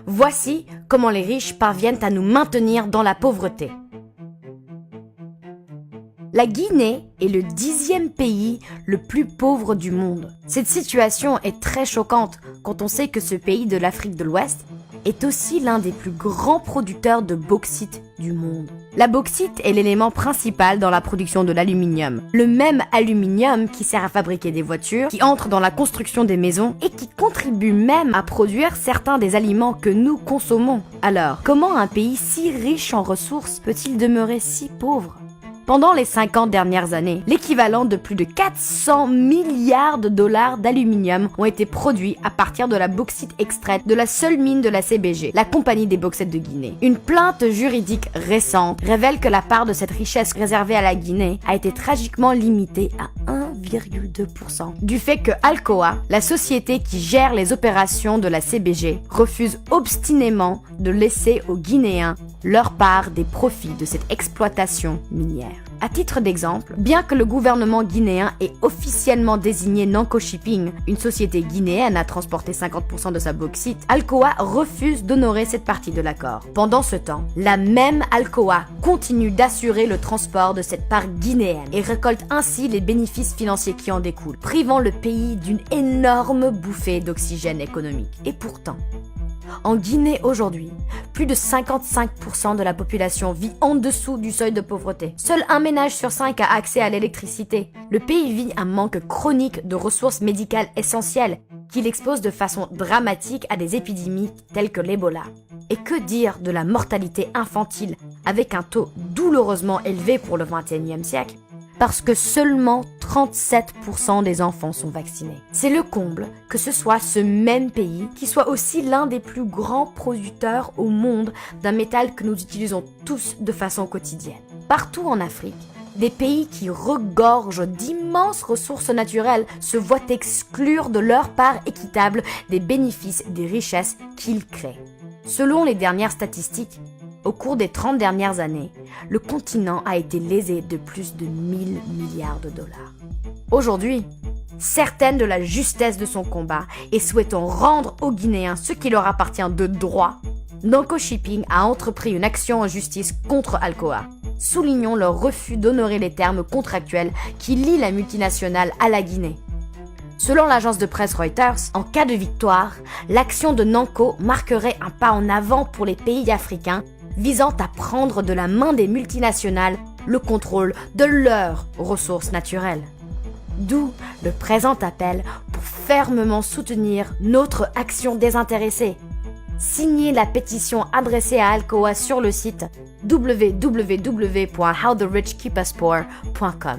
Voici comment les riches parviennent à nous maintenir dans la pauvreté. La Guinée est le 10e pays le plus pauvre du monde. Cette situation est très choquante quand on sait que ce pays de l'Afrique de l'Ouest est aussi l'un des plus grands producteurs de bauxite du monde. La bauxite est l'élément principal dans la production de l'aluminium. Le même aluminium qui sert à fabriquer des voitures, qui entre dans la construction des maisons et qui contribue même à produire certains des aliments que nous consommons. Alors, comment un pays si riche en ressources peut-il demeurer si pauvre ? Pendant les 50 dernières années, l'équivalent de plus de 400 milliards de dollars d'aluminium ont été produits à partir de la bauxite extraite de la seule mine de la CBG, la Compagnie des bauxettes de Guinée. Une plainte juridique récente révèle que la part de cette richesse réservée à la Guinée a été tragiquement limitée à 1,2%. Du fait que Alcoa, la société qui gère les opérations de la CBG, refuse obstinément de laisser aux Guinéens leur part des profits de cette exploitation minière. À titre d'exemple, bien que le gouvernement guinéen ait officiellement désigné Nanko Shipping, une société guinéenne à transporter 50% de sa bauxite, Alcoa refuse d'honorer cette partie de l'accord. Pendant ce temps, la même Alcoa continue d'assurer le transport de cette part guinéenne et récolte ainsi les bénéfices financiers qui en découlent, privant le pays d'une énorme bouffée d'oxygène économique. Et pourtant, en Guinée aujourd'hui, plus de 55% de la population vit en dessous du seuil de pauvreté. Seul un ménage sur 5 a accès à l'électricité. Le pays vit un manque chronique de ressources médicales essentielles qui l'expose de façon dramatique à des épidémies telles que l'Ebola. Et que dire de la mortalité infantile avec un taux douloureusement élevé pour le XXIe siècle ? Parce que seulement 37% des enfants sont vaccinés. C'est le comble que ce soit ce même pays qui soit aussi l'un des plus grands producteurs au monde d'un métal que nous utilisons tous de façon quotidienne. Partout en Afrique, des pays qui regorgent d'immenses ressources naturelles se voient exclure de leur part équitable des bénéfices et des richesses qu'ils créent. Selon les dernières statistiques, au cours des 30 dernières années, le continent a été lésé de plus de 1000 milliards de dollars. Aujourd'hui, certaine de la justesse de son combat et souhaitant rendre aux Guinéens ce qui leur appartient de droit, Nanko Shipping a entrepris une action en justice contre Alcoa. Soulignons leur refus d'honorer les termes contractuels qui lient la multinationale à la Guinée. Selon l'agence de presse Reuters, en cas de victoire, l'action de Nanko marquerait un pas en avant pour les pays africains visant à prendre de la main des multinationales le contrôle de leurs ressources naturelles. D'où le présent appel pour fermement soutenir notre action désintéressée. Signez la pétition adressée à Alcoa sur le site www.howtherichkeepusporecom.